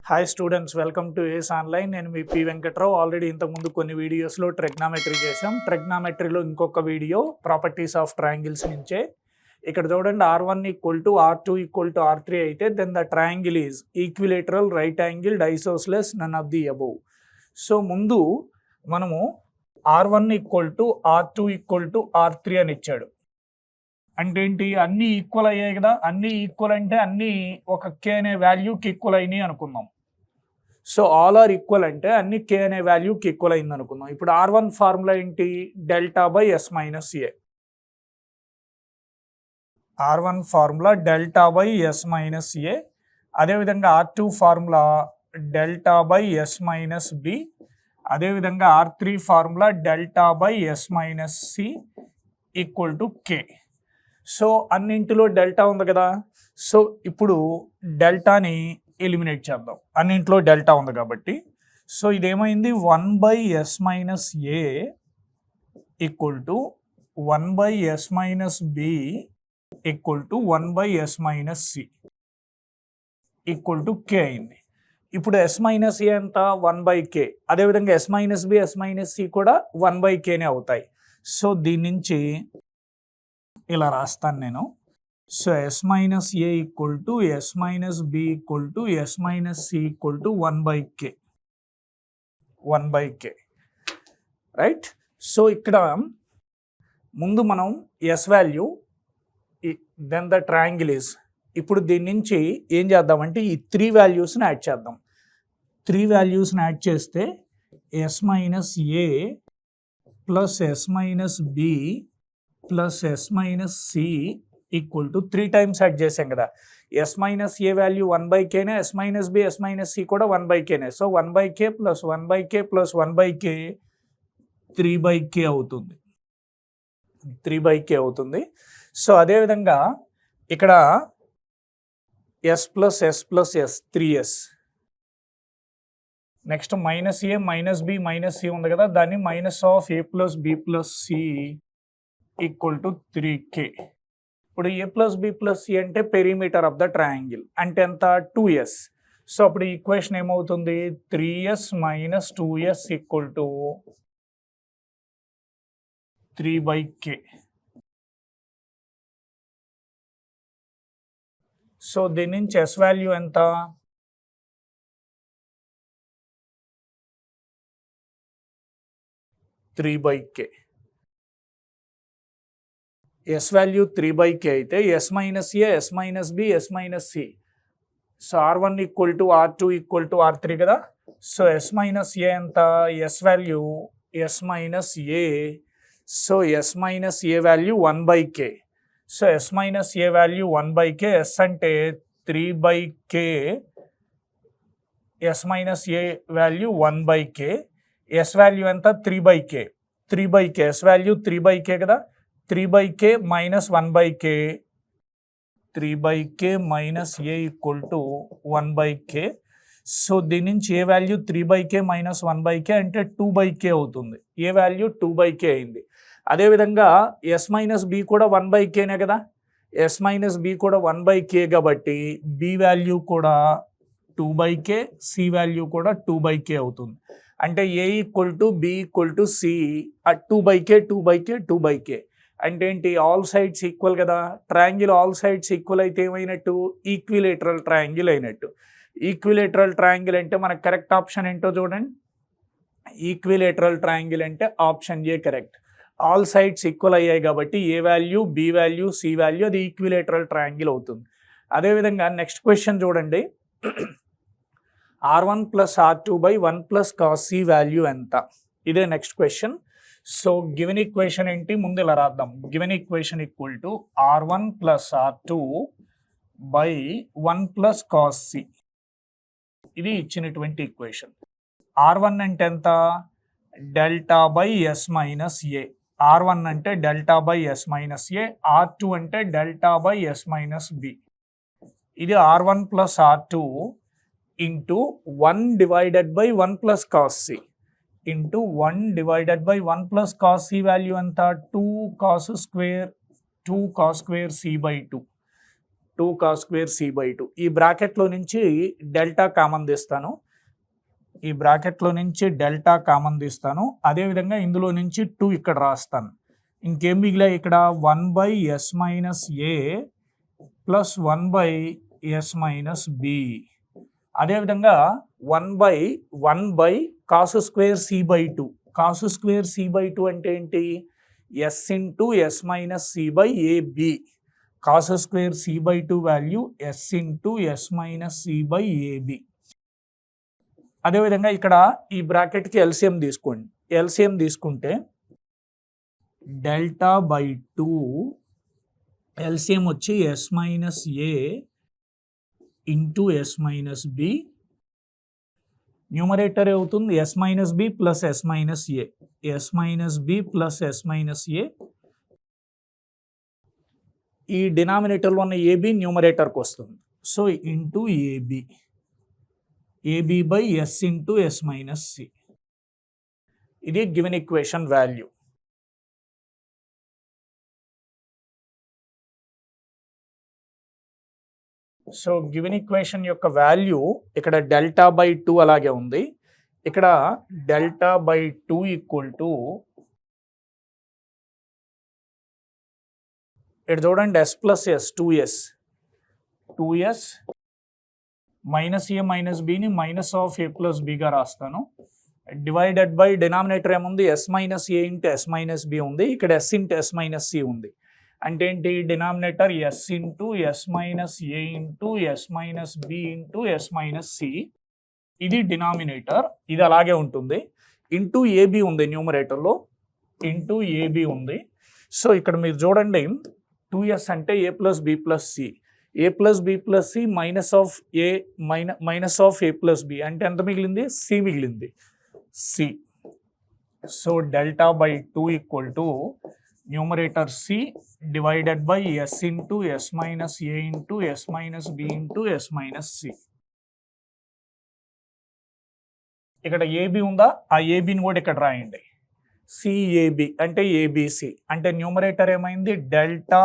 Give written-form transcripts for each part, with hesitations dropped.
Hi students, welcome to Ace online. నేను మీ P Venkatrao. Already ఇంతకుముందు కొన్ని వీడియోస్లో ట్రిగ్నామెట్రీ చేసాం. ట్రిగ్నామెట్రీలో ఇంకొక వీడియో ప్రాపర్టీస్ ఆఫ్ ట్రయాంగిల్స్ నుంచే. ఇక్కడ చూడండి, R1 = R2 = R3 అయితే then the triangle is equilateral, right angled, isosceles, none of the above. So ముందు మనము R1 = R2 = R3 అని ఇచ్చాడు. అంటే ఏంటి, అన్నీ ఈక్వల్ అయ్యాయి కదా. అన్నీ ఈక్వల్ అంటే అన్నీ ఒక కే అనే వాల్యూకి ఈక్వల్ అయినాయి అనుకుందాం. సో ఆల్ ఆర్ ఈక్వల్ అంటే అన్ని కే అనే వాల్యూకి ఈక్వల్ అయింది అనుకుందాం. ఇప్పుడు R1 ఫార్ములా ఏంటి, డెల్టా/S-A. R1 formula డెల్టా/S-A. అదేవిధంగా R2 ఫార్ములా డెల్టా/S-B. అదేవిధంగా R3 ఫార్ములా డెల్టా/S-C = K. సో అన్నింటిలో డెల్టా ఉంది కదా. సో ఇప్పుడు డెల్టాని ఎలిమినేట్ చేద్దాం, అన్నింటిలో డెల్టా ఉంది కాబట్టి. So ఇదేమైంది, 1/S-A = 1/S-B = 1/S-C K అయింది. ఇప్పుడు S-A ఎంత, 1/K. అదేవిధంగా S-B, S-C కూడా 1/Kనే అవుతాయి. సో దీని నుంచి ఇలా రాస్తాను నేను. So S-A = S-B = S-C = 1/K. Right. So ఇక్కడ ముందు మనం S value, then the triangle is. ఇప్పుడు దీని నుంచి ఏం చేద్దామంటే ఈ 3 వాల్యూస్ని యాడ్ చేద్దాం. 3 వాల్యూస్ని యాడ్ చేస్తే S-A plus S-B plus S-C = 3 times add చేసాం కదా. S-A వాల్యూ 1/Kనే, S-B, S-C కూడా 1/Kనే. So 1/K plus 1/K plus 1/K 3/K అవుతుంది. 3/K అవుతుంది. సో అదేవిధంగా ఇక్కడ S plus S plus S 3S. Next -A -B -C ఉంది కదా, దాన్ని -A plus B plus C = 3K. ఇప్పుడు A plus B plus C అంటే పెరిమీటర్ ఆఫ్ ద ట్రయాంగిల్ అంటే ఎంత, 2S. సో అప్పుడు ఈక్వేషన్ ఏమవుతుంది, 3S - 2S = 3/K. సో దీని నుంచి S వాల్యూ ఎంత, 3/K. S వాల్యూ 3/K అయితే S-A, S-B, S-C. So R1 = R2 = R3 కదా. సో S-A ఎంత, S value S-A. So S-A value 1/K. So S-A value 1/K. S అంటే 3/K. S-A value 1/K. S value ఎంత, 3/K. S value 3/K కదా. 3/K minus 1/K. 3/K minus A = 1/K. So దీని నుంచి ఏ value 3/K minus 1/K అంటే 2/K అవుతుంది. ఏ value 2/K అయింది. అదేవిధంగా S-B కూడా 1/Kనే కదా. S-B కూడా 1/K కాబట్టి B వాల్యూ కూడా 2/K, C వాల్యూ కూడా 2/K అవుతుంది. అంటే A = B = C 2/K 2/K 2/K అంటే ఏంటి, ఆల్ సైడ్స్ ఈక్వల్ కదా. ట్రయాంగిల్ ఆల్ సైడ్స్ ఈక్వల్ అయితే ఏమైనట్టు, ఈక్విలేటరల్ ట్రయాంగిల్ అయినట్టు. ఈక్విలేటరల్ ట్రయాంగిల్ అంటే మనకు కరెక్ట్ ఆప్షన్ ఏంటో చూడండి. ఈక్విలేటరల్ ట్రయాంగిల్ అంటే option A correct. All sides equal అయ్యాయి కాబట్టి A value, B value, C value, అది ఈక్విలేటరల్ ట్రయాంగిల్ అవుతుంది. అదేవిధంగా నెక్స్ట్ క్వశ్చన్ చూడండి, R1 + R2/1 + cos C value ఎంత. ఇదే next question. So given equation ఏంటి, ముందు ఇలా రాద్దాం. Given equation = R1 + R2/1 + cos C. ఇది ఇచ్చినటువంటి ఈక్వేషన్. R1 అంటే ఎంత, డెల్టా/S-A. R1 అంటే డెల్టా/S-A. R2 అంటే డెల్టా/S-B. ఇది R1 + R2 × 1/1 + cos C into 1/1 plus cos C value anta 2 cos square C by 2. 2 cos square c by 2. ఈ బ్రాకెట్లో నుంచి డెల్టా కామన్ తీస్తాను. అదేవిధంగా ఇందులో నుంచి 2 ఇక్కడ రాస్తాను. ఇంకేం మిగిలా ఇక్కడ 1/s minus a plus 1/s minus b. అదేవిధంగా 1/1 cos square c by 2. cos square c by 2 అంటే ఏంటి? s into s minus c by ab. cos square c by 2 value s into s minus c by ab. అదేవిధంగా ఇక్కడ ఈ బ్రాకెట్కి LCM తీసుకోండి. LCM తీసుకుంటే delta by 2 LCM వచ్చి s minus a into s minus b. Numerator అవుతుంది s minus b plus s minus a. s minus b plus s minus a. ఈ డినామినేటర్లో ఉన్న ab న్యూమరేటర్కి వస్తుంది. So into ab by s into s minus c. ఇది given equation value. So given equation యొక్క value ఇక్కడ delta by 2 అలాగే ఉంది. ఇక్కడ delta by 2 equal to ఇక్కడ చూడండి s plus s 2s minus A minus బిని మైనస్ ఆఫ్ ఏ ప్లస్ బిగా రాస్తాను. డివైడెడ్ బై డినామినేటర్ ఏముంది? s minus A into s minus B ఉంది. ఇక్కడ s into s minus C ఉంది. అంటే ఏంటి? Denominator s into s minus A into s minus B into s minus C. ఇది denominator, ఇది అలాగే ఉంటుంది. ఇంటూ ఏబి ఉంది న్యూమరేటర్లో, ఇంటూ ఏబి ఉంది. సో ఇక్కడ మీరు చూడండి 2s అంటే A plus B plus C. A plus B plus C minus of A minus of A plus B అంటే ఎంత మిగిలింది? సి మిగిలింది. C. So delta by 2 equal to numerator C divided by S into S minus A into S minus B into S minus C. ఇక్కడ AB ఉందా? ఆ ఏబిని కూడా ఇక్కడ రాయండి. సిఏబి అంటే ఏబిసి అంటే న్యూమరేటర్ ఏమైంది? డెల్టా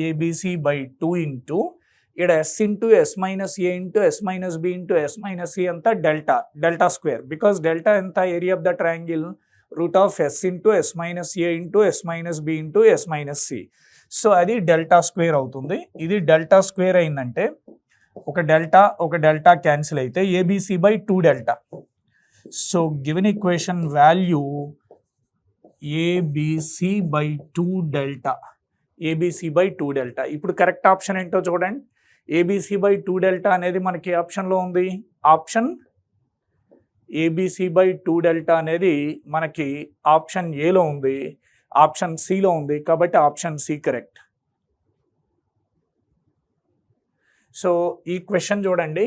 ఏబిసి బై 2 ఇంటూ ఇక్కడ S into S minus A into S minus B into S minus C అంతా డెల్టా స్క్వేర్. బికాస్ డెల్టా ఎంత? Area of the triangle root of S into S minus A into S minus B into S minus C. So అది delta square అవుతుంది. ఇది delta square అయిందంటే ఒక delta cancel అయితే ABC by 2 delta. So given equation value ABC by 2 delta. ABC by 2 delta. ఇప్పుడు correct option ఏంటో చూడండి. ABC by 2 delta అనేది మనకి ఆప్షన్లో ఉంది. ఆప్షన్ ఏబిసి బై 2 డెల్టా అనేది మనకి ఆప్షన్ ఏలో ఉంది, ఆప్షన్ సిలో ఉంది. కాబట్టి ఆప్షన్ సి కరెక్ట్. సో ఈ క్వశ్చన్ చూడండి.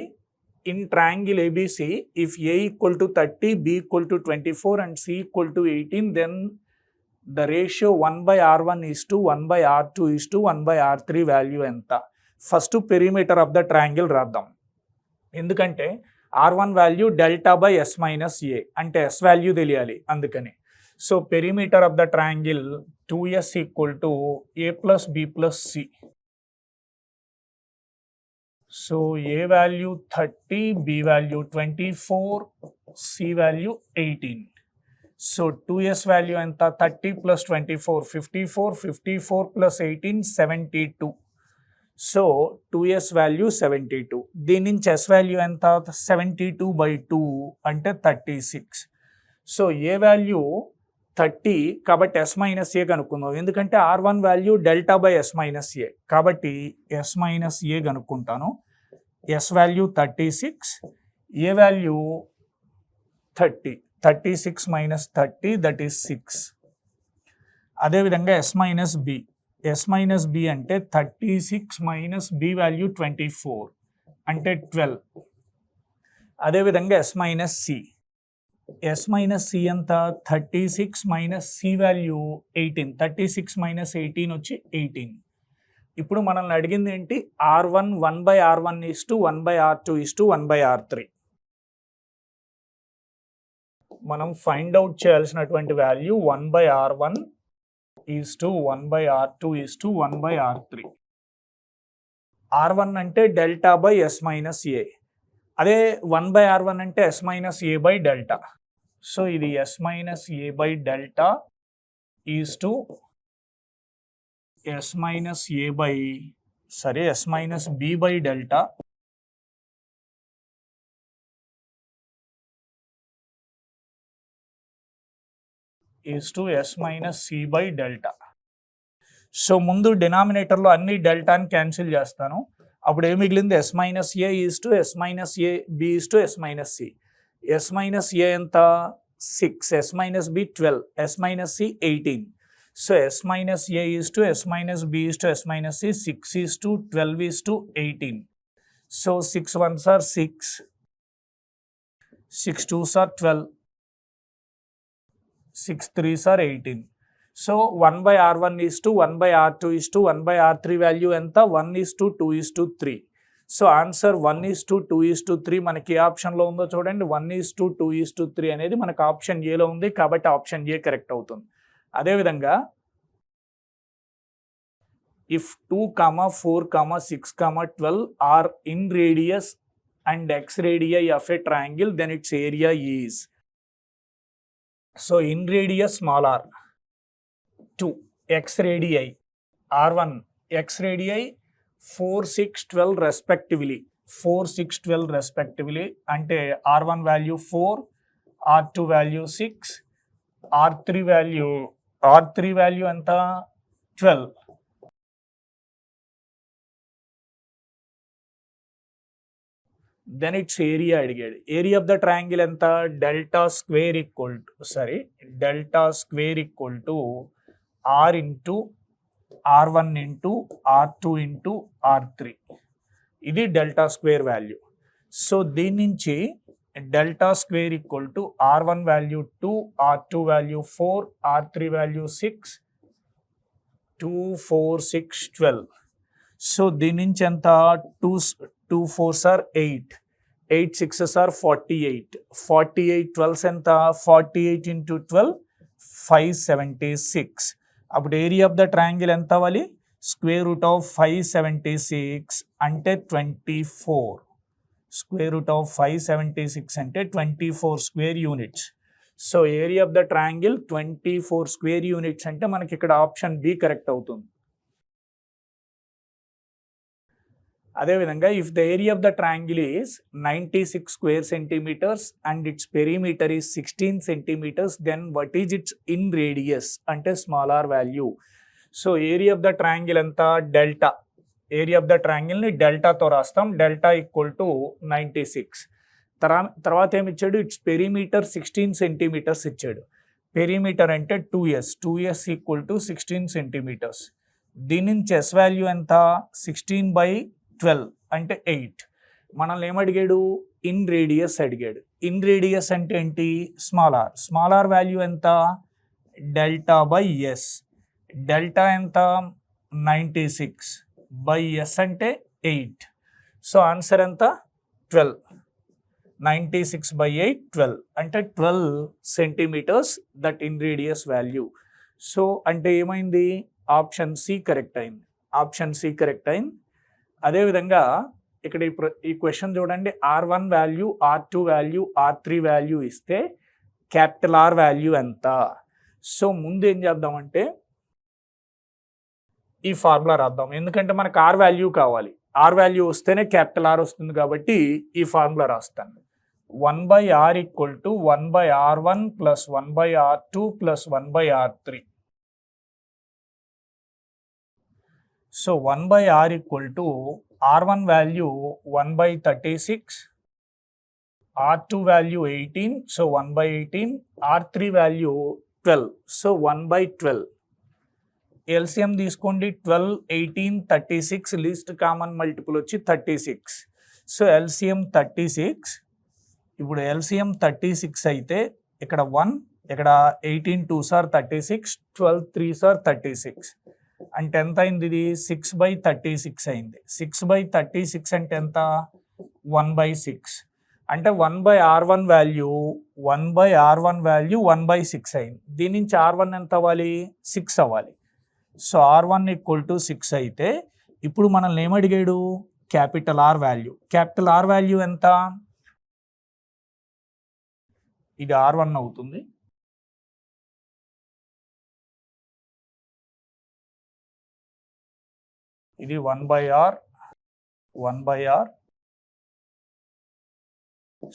In triangle ABC if A equal to 30, B equal to 24 and C equal to 18 then the ratio 1/r1 is to 1/r2 is to 1/r3 value ఎంత? First perimeter of the triangle రాద్దాం. ఎందుకంటే r1 value delta by yes minus A అంటే S value తెలియాలి అందుకని. So perimeter of the triangle 2s equal to A plus B plus C. So A value 30, B value 24, C value 18. So 2s value ఎంత? 30 plus 24 54, 54 plus 18 72. So 2s value 72. దీని నుంచి s value ఎంత? 72 by 2 అంటే 36. So A value 30 కాబట్టి s minus ఏ కనుక్కుందాం. ఎందుకంటే r1 value delta by s minus A కాబట్టి s minus A కనుక్కుంటాను. s value 36, A value 30. 36 minus 30 that is 6. అదేవిధంగా s minus B. s minus B అంటే 36 minus B value 24 అంటే 12. అదేవిధంగా s minus C. s minus C ఎంత? 36 minus C value 18. 36 minus 18 వచ్చి 18. ఇప్పుడు మనల్ని అడిగింది ఏంటి? r1 1/r1 is to 1/r2 is to 1/r3. మనం ఫైండ్ అవుట్ చేయాల్సినటువంటి value 1/r1 is to 1/R2 is to 1/R3. R1 అంటే delta by yes minus A, అదే 1/R1 అంటే S minus A by delta. So ఇది S minus A by delta is to S minus B by delta is to S minus C by delta. So ముందు డినామినేటర్లో అన్ని డెల్టాని cancel చేస్తాను. అప్పుడు ఏం మిగిలింది? S minus A is to S minus A B is to S minus C. S minus A ఎంత? 6, S minus B 12, S minus C 18. So S minus A is to S minus B is to S minus C, 6 is to 12 is to 18. So 6 1s are 6, 6 2s are 12, 6 3s are 18. So 1/R1 is to 1/R2 is to 1/R3 value ఎంత? 1 is to 2 is to 3. So answer 1 is to 2 is to 3 మనకి ఏ ఆప్షన్లో ఉందో చూడండి. 1 is to 2 is to 3 అనేది మనకు option ఏలో ఉంది కాబట్టి ఆప్షన్ ఏ కరెక్ట్ అవుతుంది. అదేవిధంగా if 2, 4, 6, 12 are in radius and ex radii of a triangle then its area is. So in radius small r, 2 ex radii R1 ex radii 4, 6, 12 respectively, 4, 6, 12 respectively. అంటే R1 value 4, R2 value 6, R3 value ఎంత? 12. Then its area అడిగాడు. Area of the triangle ఎంత? Delta square equal to R into R1 into R2 into R3. ఇది delta square value. So దీని నుంచి delta square equal to R1 value 2, R2 value 4, R3 value 6, 2, 4, 6, 12. So దీని నుంచి ఎంత? 2 4s are 8, 8 6s are 48, 48 12s ఎంత? 48 into 12 576. అప్పుడు area of the triangle ఎంత అవ్వాలి? స్క్వేర్ రూట్ ఆఫ్ 576 అంటే 24. స్క్వేర్ రూట్ ఆఫ్ 576 అంటే 24 square units. So area of the triangle 24 square units అంటే మనకి ఇక్కడ ఆప్షన్ బి కరెక్ట్ అవుతుంది. అదేవిధంగా if the area of the triangle is 96 square centimetres and its perimeter is 16 centimetres then what is its in radius అంటే small are value. So area of the triangle ఎంత? Delta. Area of the ట్రయాంగిల్ని డెల్టాతో రాస్తాం. Delta equal to 96. తర్వాత ఏమి ఇచ్చాడు? Its perimeter 16 centimetres ఇచ్చాడు. Perimeter అంటే 2s ఈక్వల్ టు 16 సెంటీమీటర్స్. దీని నుంచి ఎస్ వాల్యూ ఎంత? 16/12 అంటే 8. మనల్ని ఏమడిగాడు? ఇన్ రేడియస్ అడిగాడు. ఇన్ రేడియస్ అంటే ఏంటి? స్మాల్ ఆర్ వాల్యూ ఎంత? Delta by S. డెల్టా ఎంత? 96 బై ఎస్ అంటే 8. సో ఆన్సర్ ఎంత? 12. 96/8 12 అంటే 12 centimetres that in radius value. So అంటే ఏమైంది? ఆప్షన్ సి కరెక్ట్ అయింది. అదేవిధంగా ఇక్కడ ఈ క్వశ్చన్ చూడండి. R1 value, R2 value, R3 value ఇస్తే క్యాపిటల్ R వాల్యూ ఎంత? సో ముందు ఏం చేద్దామంటే ఈ ఫార్ములా రాద్దాం. ఎందుకంటే మనకు R వాల్యూ కావాలి. R వాల్యూ వస్తేనే క్యాపిటల్ R వస్తుంది కాబట్టి ఈ ఫార్ములా రాస్తాను. 1/R equal to 1/R1 plus 1/R2 plus 1/R3. So 1/R equal to R1 value 1/36, R2 value 18, so 1/18, R3 value 12, so 1/12. LCM తీసుకోండి. 12, 18, 36, లీస్ట్ కామన్ మల్టిపుల్ వచ్చి 36. So LCM 36. ఇప్పుడు LCM 36 అయితే ఇక్కడ 1, ఇక్కడ 18 2s are 36, 12 3s are 36. అంటే ఎంత అయింది? ఇది 6/36 అయింది. 6/36 అంటే ఎంత? 1/6. అంటే 1/R1 వాల్యూ 1/6 అయింది. దీని నుంచి R1 ఎంత అవ్వాలి? 6 అవ్వాలి. సో R1 ఈక్వల్ టు 6 అయితే ఇప్పుడు మనల్ని ఏమడిగాడు, capital R value. Capital R value ఎంత, ఇది R1 అవుతుంది. ఇది 1/R.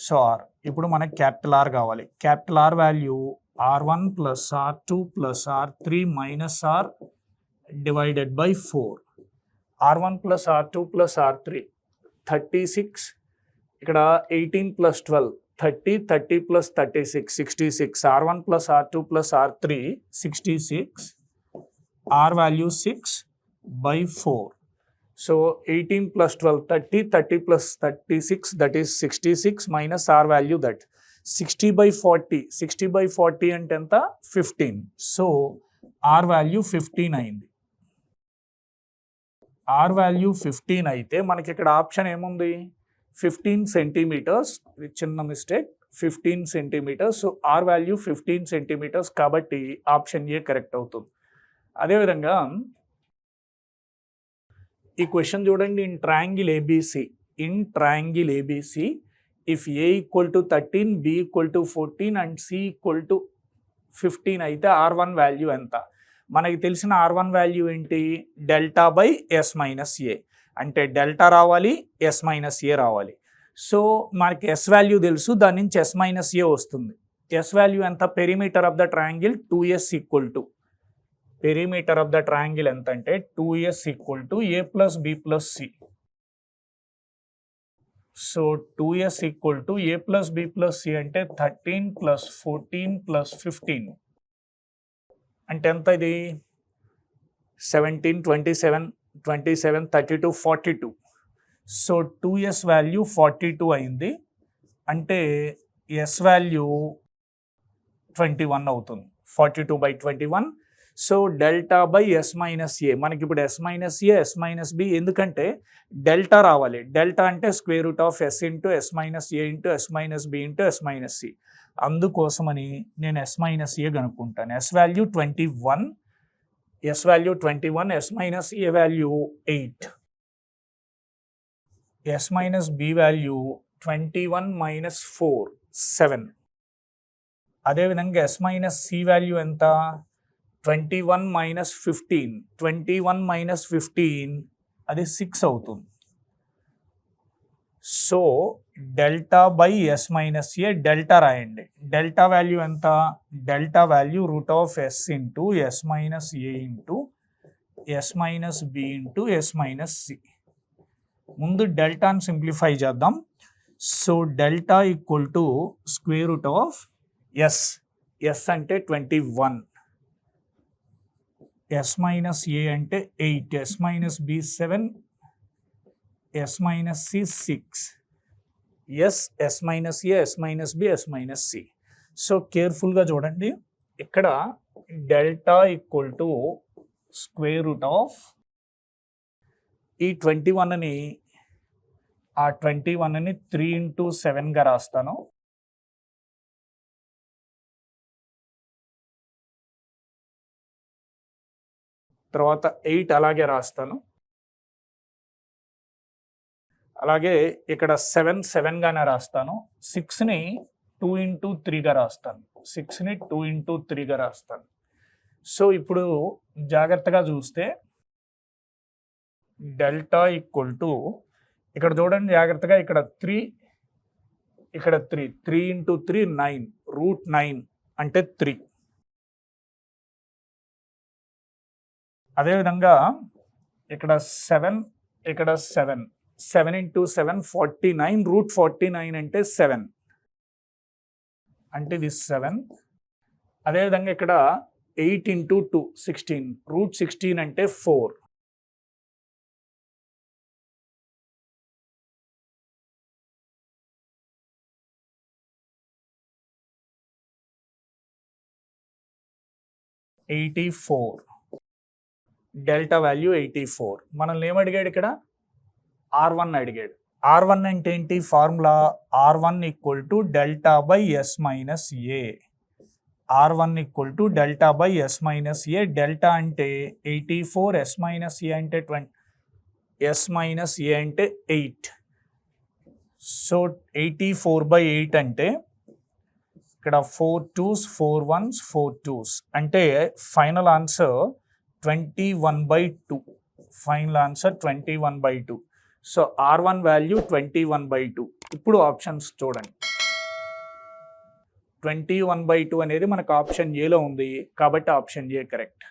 So R. ఇప్పుడు మనకి క్యాపిటల్ R కావాలి. Capital R value R1 plus R2 plus R3 minus R divided by 4. R1 plus R2 plus R3 36, ఇక్కడ 18 plus 12 30 plus 36 66. R1 plus R2 plus R3 66. R value 6 by 4. So 18 plus 12 30 plus 36, that is 66 minus R value, that 60 by 40 అంటే ఎంత 15. So R value 15 అయింది. R value 15 అయితే మనకి ఇక్కడ option ఏముంది, 15 centimetres. ఇది చిన్న mistake, 15 centimetres. So R value 15 centimetres కాబట్టి ఆప్షన్ ఏ కరెక్ట్ అవుతుంది. అదేవిధంగా ఈ క్వశ్చన్ చూడండి, in triangle ABC if A equal to 13, b equal to 14 and C equal to 15 అయితే R1 వాల్యూ ఎంత? మనకి తెలిసిన R1 వాల్యూ ఏంటి, delta by yes minus A. అంటే డెల్టా రావాలి, ఎస్ మైనస్ ఏ రావాలి. సో మనకి ఎస్ వాల్యూ తెలుసు, దాని నుంచి ఎస్ మైనస్ ఏ వస్తుంది. ఎస్ వాల్యూ ఎంత, perimeter of the triangle 2s equal to, perimeter of the triangle ఎంత అంటే 2s equal to A plus B plus C. So 2s equal to A plus B plus c అంటే 13 plus 14 plus 15 అంటే ఎంత, ఇది 17 27 32 42. So 2s value 42 అయింది, అంటే S value 21 అవుతుంది. 42 by 21. So delta by yes minus A. మనకి ఇప్పుడు S minus A, S minus B, ఎందుకంటే డెల్టా రావాలి. డెల్టా అంటే square root of S into S minus A into S minus B into S minus C. అందుకోసమని నేను S minus A కనుక్కుంటాను. S value 21, S value 21, S minus A value 8, S minus B value 21 minus 4 7. అదేవిధంగా yes minus C value ఎంత, 21 minus 15, 21 minus 15 అది 6 అవుతుంది. So delta by yes minus A, delta రాయండి. Delta value ఎంత, delta value root of S into S minus A into S minus B into S minus C. ముందు డెల్టాని simplify చేద్దాం. So delta equal to square root of S, S అంటే 21, S minus A అంటే 8, S minus B 7, S minus C 6, S minus A, S minus B, S minus C. So కేర్ఫుల్గా చూడండి, ఇక్కడ delta equal to square root of ఈ 21ని, ఆ 21ని 3 into 7గా రాస్తాను. తర్వాత 8 అలాగే రాస్తాను. అలాగే ఇక్కడ 7 రాస్తాను. 6ని 2 into 3గా రాస్తాను. 6ని 2 into 3గా రాస్తాను. సో ఇప్పుడు జాగ్రత్తగా చూస్తే డెల్టా ఈక్వల్ టు, ఇక్కడ చూడండి జాగ్రత్తగా, ఇక్కడ 3, ఇక్కడ 3 into 3 9, రూట్ 9 అంటే 3. అదేవిధంగా ఇక్కడ 7, ఇక్కడ 7 into 7 49, రూట్ 49 అంటే 7, అంటే ఇది 7. అదేవిధంగా ఇక్కడ 8 into 2 16, రూట్ 16 అంటే 4. Delta value 84. మనల్ని ఏమడిగాడు ఇక్కడ, R1 అడిగాడు. R1 అంటే ఏంటి, formula R1 equal to delta by yes minus a. R1 equal to delta by yes minus A. Delta అంటే 84, ఎస్ మైనస్ ఏ అంటే 20, ఎస్ మైనస్ ఏ అంటే 8. సో 84/8 అంటే ఇక్కడ 4 2s 4 1s 4 2s అంటే final answer 21/2. Final answer 21/2. So R1 value 21/2. ఇప్పుడు options చూడండి. 21/2 అనేది మనకు ఆప్షన్ ఏలో ఉంది కాబట్టి ఆప్షన్ ఏ కరెక్ట్.